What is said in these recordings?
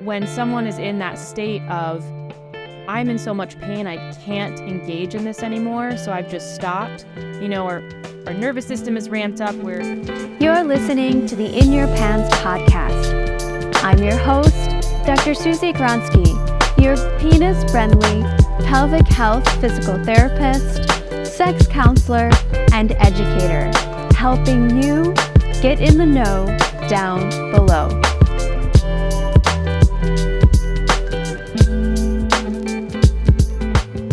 when someone is in that state of, I'm in so much pain, I can't engage in this anymore, so I've just stopped, our nervous system is ramped up. You're listening to the In Your Pants podcast. I'm your host, Dr. Susie Gronsky, your penis-friendly pelvic health physical therapist, sex counselor, and educator, helping you get in the know down below.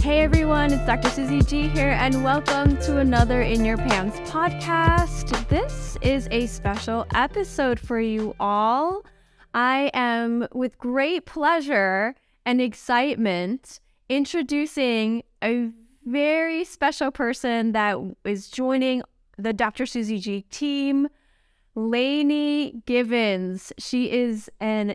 Hey everyone, it's Dr. Susie G here, and welcome to another In Your Pants podcast. This is a special episode for you all. I am, with great pleasure and excitement, introducing a very special person that is joining the Dr. Susie G team, Lainey Givens. She is an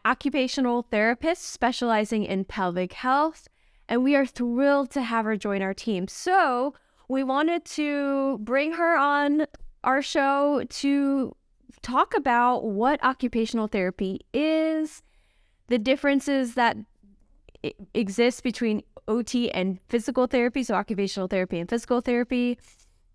occupational therapist specializing in pelvic health, and we are thrilled to have her join our team. So we wanted to bring her on our show to talk about what occupational therapy is, the differences that exist between OT and physical therapy, so occupational therapy and physical therapy,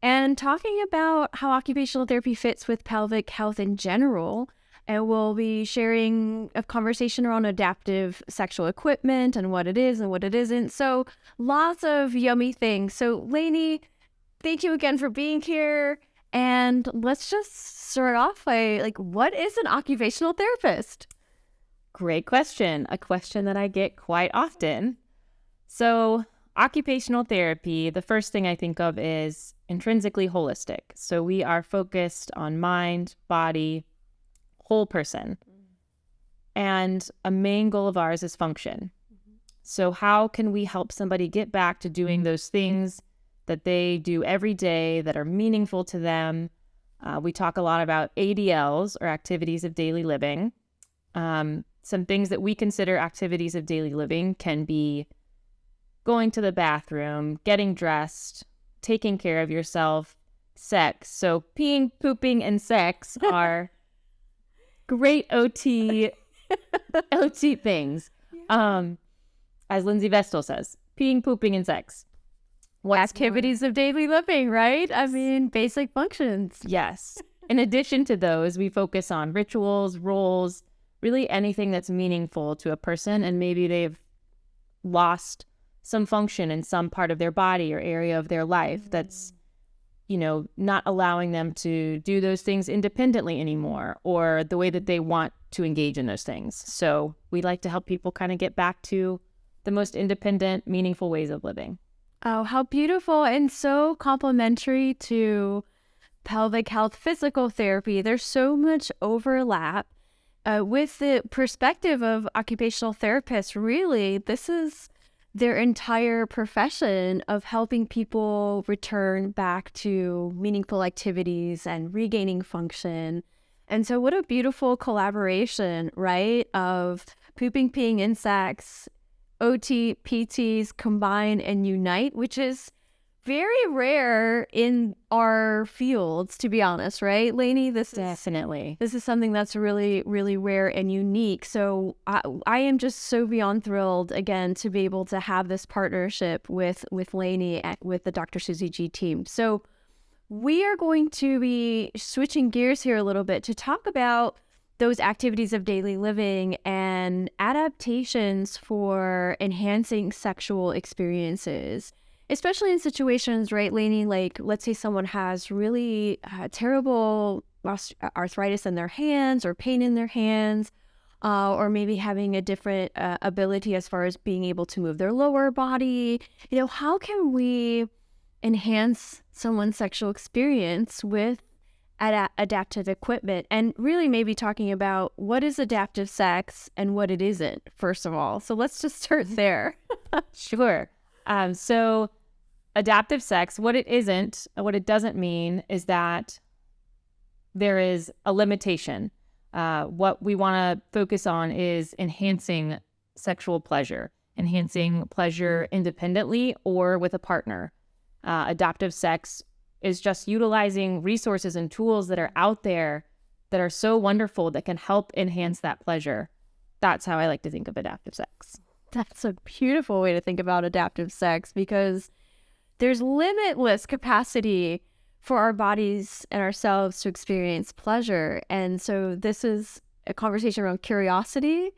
and talking about how occupational therapy fits with pelvic health in general. And we'll be sharing a conversation around adaptive sexual equipment and what it is and what it isn't. So lots of yummy things. So Lainey, thank you again for being here. And let's just start off by, what is an occupational therapist? Great question. A question that I get quite often. So occupational therapy, the first thing I think of is intrinsically holistic. So we are focused on mind, body, whole person. And a main goal of ours is function. So how can we help somebody get back to doing those things that they do every day that are meaningful to them? We talk a lot about ADLs, or activities of daily living. Some things that we consider activities of daily living can be going to the bathroom, getting dressed, taking care of yourself, sex. So peeing, pooping, and sex are great OT things. As Lindsay Vestal says, peeing, pooping, and sex. Activities of daily living, right? I mean, basic functions. Yes. In addition to those, we focus on rituals, roles, really anything that's meaningful to a person, and maybe they've lost some function in some part of their body or area of their life that's, not allowing them to do those things independently anymore, or the way that they want to engage in those things. So we like to help people kind of get back to the most independent, meaningful ways of living. Oh, how beautiful, and so complementary to pelvic health physical therapy. There's so much overlap. With the perspective of occupational therapists, really, this is their entire profession of helping people return back to meaningful activities and regaining function. And so what a beautiful collaboration, right, of pooping, peeing, and sex, OT, PTs combine and unite, which is very rare in our fields, to be honest, right, Lainey? Definitely. This is something that's really, really rare and unique. So I am just so beyond thrilled, again, to be able to have this partnership with Lainey with the Dr. Susie G team. So we are going to be switching gears here a little bit to talk about those activities of daily living and adaptations for enhancing sexual experiences. Especially in situations, right, Lainey, let's say someone has really terrible arthritis in their hands or pain in their hands, or maybe having a different ability as far as being able to move their lower body. How can we enhance someone's sexual experience with adaptive equipment? And really maybe talking about what is adaptive sex and what it isn't, first of all. So let's just start there. Sure. So adaptive sex, what it doesn't mean is that there is a limitation. What we want to focus on is enhancing sexual pleasure, enhancing pleasure independently or with a partner. Adaptive sex is just utilizing resources and tools that are out there that are so wonderful that can help enhance that pleasure. that's how I like to think of adaptive sex. That's a beautiful way to think about adaptive sex, because there's limitless capacity for our bodies and ourselves to experience pleasure. And so this is a conversation around curiosity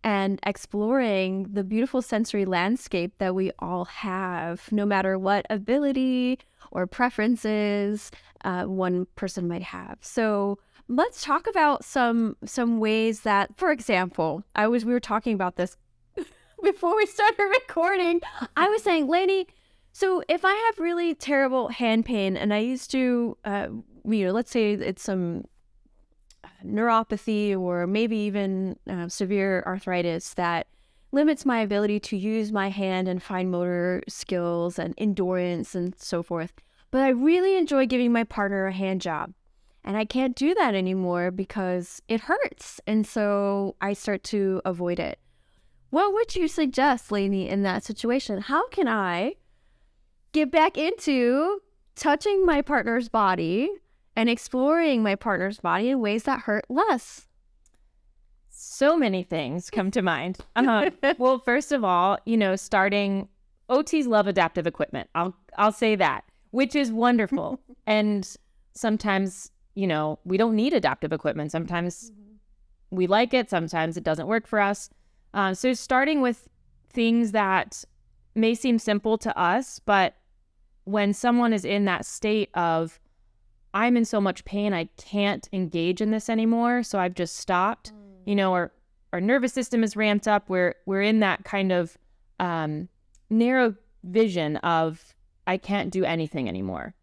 and exploring the beautiful sensory landscape that we all have, no matter what ability or preferences one person might have. So let's talk about some ways that, for example, we were talking about this before we started recording. I was saying, Lainey, so if I have really terrible hand pain and I used to, let's say it's some neuropathy or maybe even severe arthritis that limits my ability to use my hand and fine motor skills and endurance and so forth. But I really enjoy giving my partner a hand job. And I can't do that anymore because it hurts. And so I start to avoid it. What would you suggest, Lainey, in that situation? How can I get back into touching my partner's body and exploring my partner's body in ways that hurt less? So many things come to mind. Well, first of all, starting OTs love adaptive equipment. I'll say that, which is wonderful. And sometimes, we don't need adaptive equipment. Sometimes we like it. Sometimes it doesn't work for us. So starting with things that may seem simple to us, but when someone is in that state of, I'm in so much pain, I can't engage in this anymore, so I've just stopped, our nervous system is ramped up. We're in that kind of narrow vision of, I can't do anything anymore.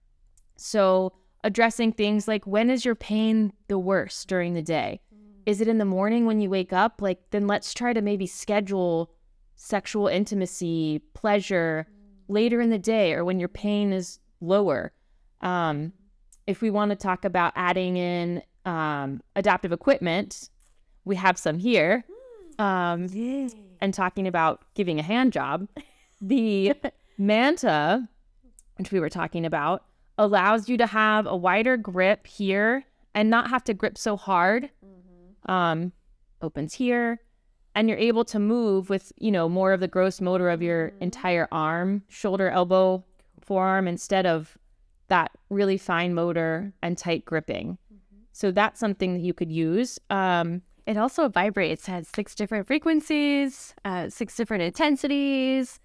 So addressing things like, when is your pain the worst during the day? Is it in the morning when you wake up? Then let's try to maybe schedule sexual intimacy, pleasure later in the day or when your pain is lower. If we want to talk about adding in adaptive equipment, we have some here. And talking about giving a hand job, the Manta, which we were talking about, allows you to have a wider grip here and not have to grip so hard. Opens here, and you're able to move with, more of the gross motor of your entire arm, shoulder, elbow, forearm, instead of that really fine motor and tight gripping. So that's something that you could use. It also vibrates, has 6 different frequencies, 6 different intensities.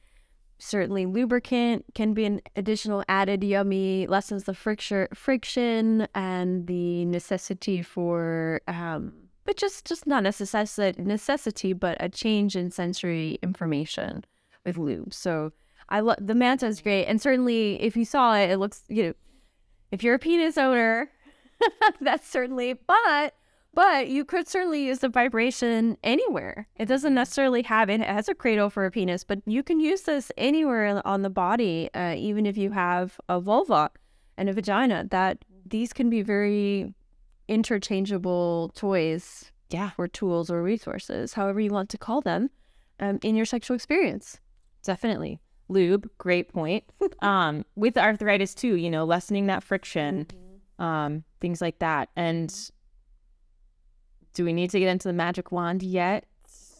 Certainly lubricant can be an additional added yummy, lessens the friction and the necessity for, but just not necessity, but a change in sensory information with lube. So I love the Manta is great. And certainly if you saw it, it looks, if you're a penis owner, that's certainly, but you could certainly use the vibration anywhere. It doesn't necessarily it has a cradle for a penis, but you can use this anywhere on the body, even if you have a vulva and a vagina. That these can be very interchangeable toys, or tools or resources, however you want to call them, in your sexual experience. Definitely. Lube, great point. With arthritis too, lessening that friction, things like that. And do we need to get into the magic wand yet?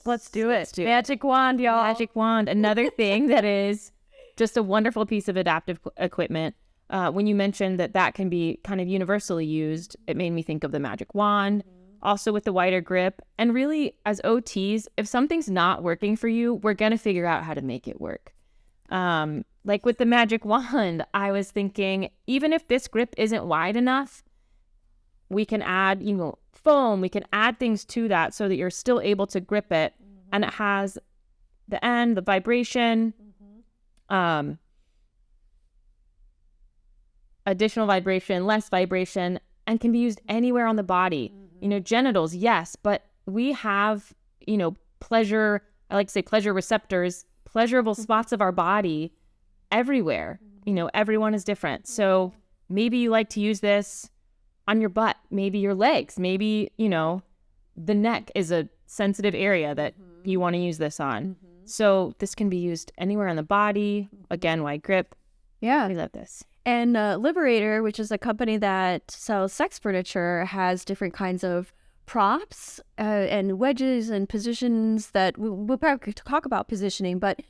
Let's do it. Magic wand, y'all. Magic wand. Another thing that is just a wonderful piece of adaptive equipment. When you mentioned that can be kind of universally used, it made me think of the magic wand, also with the wider grip. And really, as OTs, if something's not working for you, we're going to figure out how to make it work. Like with the magic wand, I was thinking, even if this grip isn't wide enough, we can add, foam, we can add things to that so that you're still able to grip it. And it has the end, the vibration, additional vibration, less vibration, and can be used anywhere on the body. Genitals, yes, but we have, pleasure, I like to say pleasure receptors, pleasurable spots of our body everywhere. Everyone is different. So maybe you like to use this on your butt, maybe your legs, maybe, the neck is a sensitive area that you want to use this on. So this can be used anywhere on the body. Again, wide grip. Yeah. We love this. And Liberator, which is a company that sells sex furniture, has different kinds of props and wedges and positions that we'll probably talk about positioning, but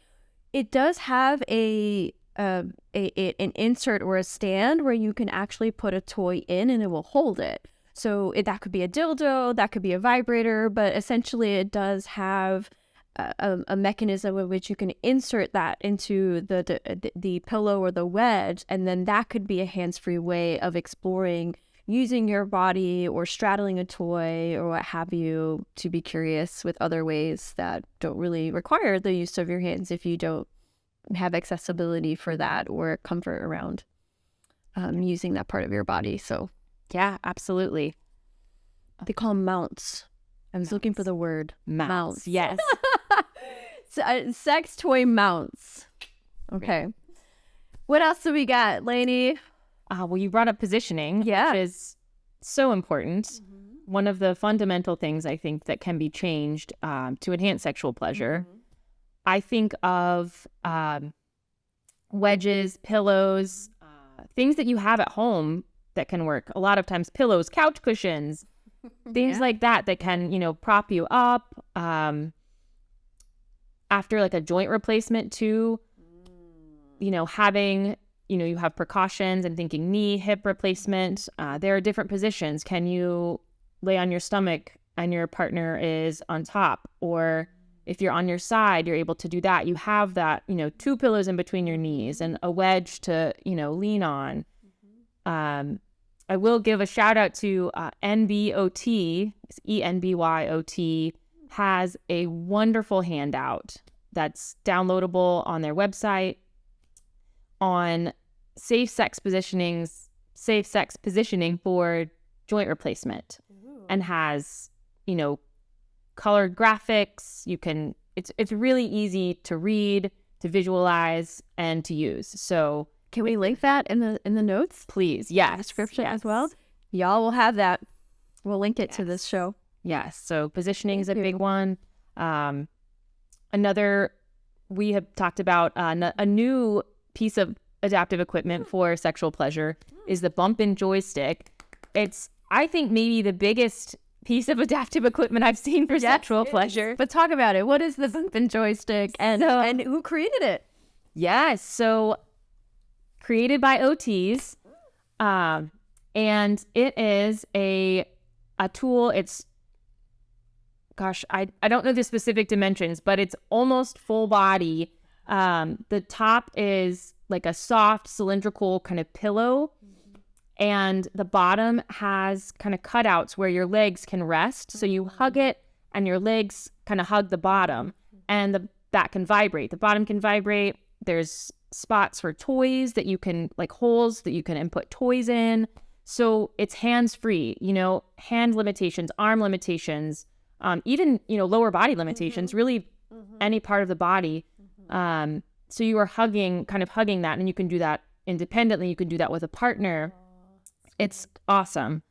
it does have an insert or a stand where you can actually put a toy in and it will hold it. So that could be a dildo, that could be a vibrator, but essentially it does have a mechanism in which you can insert that into the pillow or the wedge, and then that could be a hands-free way of exploring using your body or straddling a toy or what have you to be curious with other ways that don't really require the use of your hands if you don't have accessibility for that or comfort around using that part of your body. So yeah, absolutely. they call them mounts. I was looking for the word mounts. Yes. Sex toy mounts. Okay. What else do we got, Lainey? Well, you brought up positioning, which is so important. One of the fundamental things I think that can be changed to enhance sexual pleasure. I think of wedges, pillows, things that you have at home that can work. A lot of times pillows, couch cushions, things like that can, prop you up. After like a joint replacement too, having, you have precautions and thinking knee, hip replacement. There are different positions. Can you lay on your stomach and your partner is on top? Or if you're on your side, you're able to do that. You have that, 2 pillows in between your knees and a wedge to, lean on. I will give a shout out to NBOT, it's ENBYOT, has a wonderful handout that's downloadable on their website on safe sex positioning for joint replacement. And has, colored graphics. It's really easy to read, to visualize, and to use. So can we link that in the notes? Please. Yes. Description as well. Y'all will have that. We'll link it to this show. Yes. So positioning is a big one. Another, we have talked about a new piece of adaptive equipment for sexual pleasure is the Bump'n Joystick. It's, I think, maybe the biggest piece of adaptive equipment I've seen for sexual pleasure. But talk about it. What is the Bump'n Joystick and who created it? Yes. So created by OTs. And it is a tool. It's, I don't know the specific dimensions, but it's almost full body. The top is like a soft cylindrical kind of pillow, and the bottom has kind of cutouts where your legs can rest. So you hug it and your legs kind of hug the bottom, and that can vibrate. The bottom can vibrate. There's spots for toys that you can, like holes that you can input toys in. So it's hands-free, hand limitations, arm limitations, even, lower body limitations, really any part of the body. So you are hugging that, and you can do that independently. You can do that with a partner. It's awesome.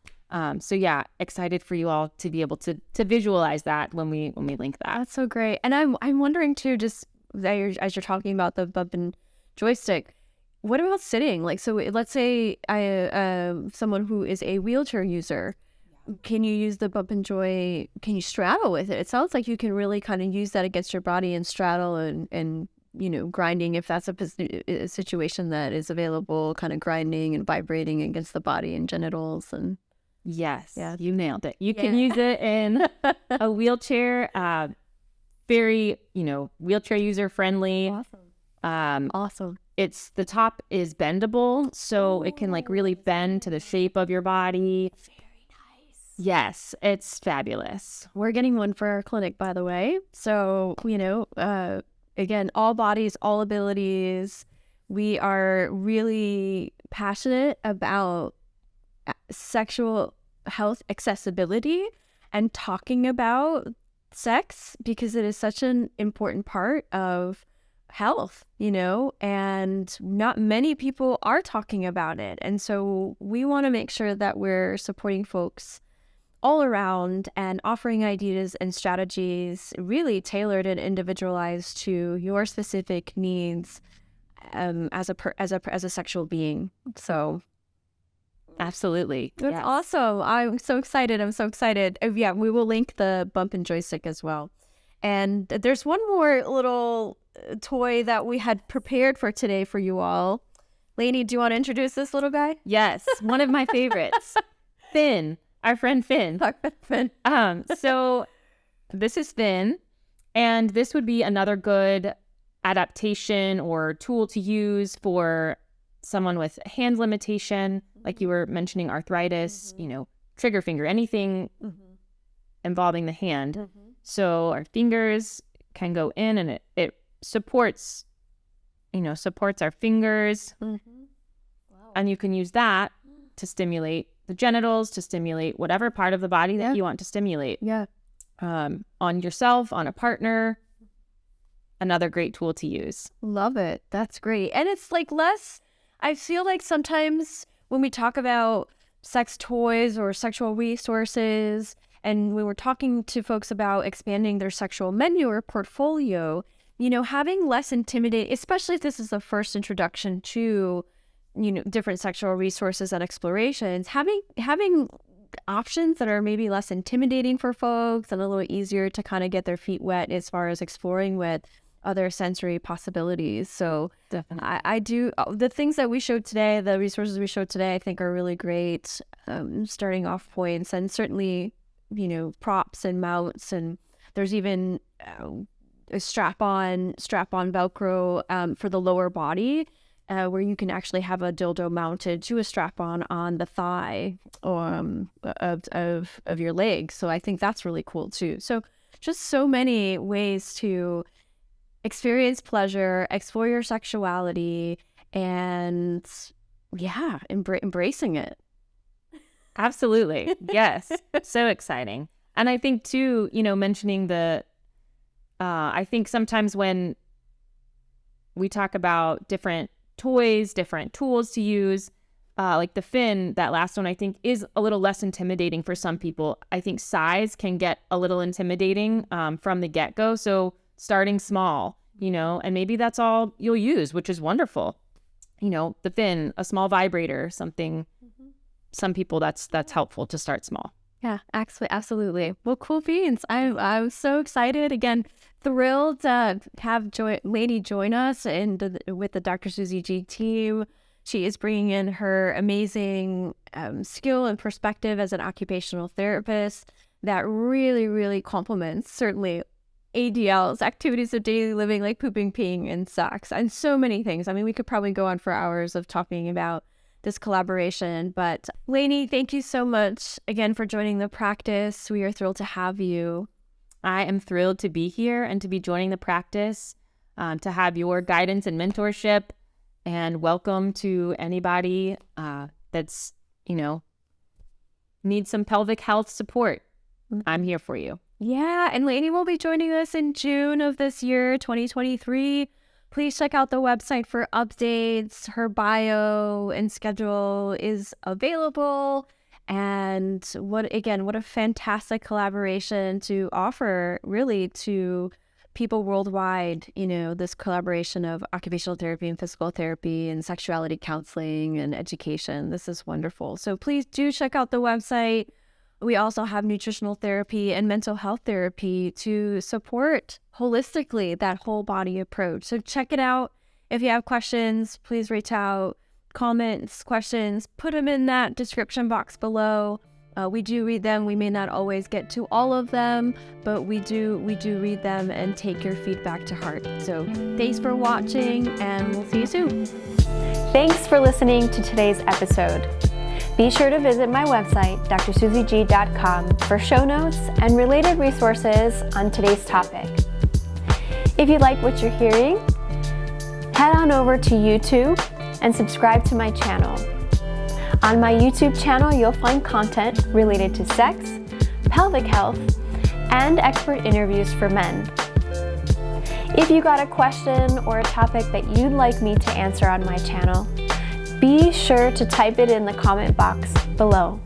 So yeah, excited for you all to be able to visualize that when we link that. That's so great. And I'm wondering too, just as you're talking about the Bump'n Joystick, what about sitting? Like, so let's say someone who is a wheelchair user, can you use the Bump'n Joy? Can you straddle with it? It sounds like you can really kind of use that against your body and straddle and grinding if that's a situation that is available, kind of grinding and vibrating against the body and genitals. And yes, you nailed it. You can use it in a wheelchair, very, wheelchair user friendly. Awesome. It's, the top is bendable, so it can like really bend to the shape of your body. Very nice. Yes, it's fabulous. We're getting one for our clinic, by the way. So, again, all bodies, all abilities. We are really passionate about sexual health accessibility and talking about sex because it is such an important part of health, and not many people are talking about it. And so we want to make sure that we're supporting folks all around and offering ideas and strategies really tailored and individualized to your specific needs as a sexual being. So Absolutely. That's Yes. awesome. I'm so excited. Yeah, we will link the Bump'n Joystick as well. And there's one more little toy that we had prepared for today for you all. Lainey, do you want to introduce this little guy? Yes, one of my favorites. Finn, our friend Finn. Finn. So this is Finn, and this would be another good adaptation or tool to use for someone with hand limitation, like you were mentioning, arthritis, trigger finger, anything involving the hand. So our fingers can go in, and it supports our fingers. Wow. And you can use that to stimulate the genitals, to stimulate whatever part of the body that you want to stimulate. Yeah. On yourself, on a partner. Another great tool to use. Love it. That's great. And it's like I feel like sometimes when we talk about sex toys or sexual resources, and when we're talking to folks about expanding their sexual menu or portfolio, having less intimidating, especially if this is the first introduction to, different sexual resources and explorations, having options that are maybe less intimidating for folks and a little easier to kind of get their feet wet as far as exploring with other sensory possibilities. So Definitely. I do the things that we showed today, the resources we showed today, I think are really great starting off points, and certainly, props and mounts, and there's even a strap-on Velcro for the lower body, where you can actually have a dildo mounted to a strap-on on the thigh of your leg. So I think that's really cool too. So just so many ways to experience pleasure, explore your sexuality, and embracing it. Absolutely. Yes. So exciting. And I think too, mentioning I think sometimes when we talk about different toys, different tools to use, like the Finn, that last one I think is a little less intimidating for some people. I think size can get a little intimidating from the get-go. So starting small, and maybe that's all you'll use, which is wonderful. The Finn, a small vibrator, something. Some people that's helpful to start small. Yeah, absolutely. Well, cool beans. I'm so excited. Again, thrilled to have Lainey join us with the Dr. Susie G team. She is bringing in her amazing skill and perspective as an occupational therapist that really, really complements certainly ADL's activities of daily living, like pooping, peeing, and sex, and so many things. I mean, we could probably go on for hours of talking about this collaboration. But Lainey, thank you so much again for joining the practice. We are thrilled to have you. I am thrilled to be here and to be joining the practice, to have your guidance and mentorship, and welcome to anybody that's, needs some pelvic health support. I'm here for you. Yeah, and Lainey will be joining us in June of this year, 2023. Please check out the website for updates. Her bio and schedule is available. And what a fantastic collaboration to offer really to people worldwide, this collaboration of occupational therapy and physical therapy and sexuality counseling and education. This is wonderful. So please do check out the website. We also have nutritional therapy and mental health therapy to support holistically that whole body approach. So check it out. If you have questions, please reach out. Comments, questions, put them in that description box below. We do read them. We may not always get to all of them, but we do read them and take your feedback to heart. So thanks for watching, and we'll see you soon. Thanks for listening to today's episode. Be sure to visit my website, drsuzieg.com, for show notes and related resources on today's topic. If you like what you're hearing, head on over to YouTube and subscribe to my channel. On my YouTube channel, you'll find content related to sex, pelvic health, and expert interviews for men. If you got a question or a topic that you'd like me to answer on my channel, be sure to type it in the comment box below.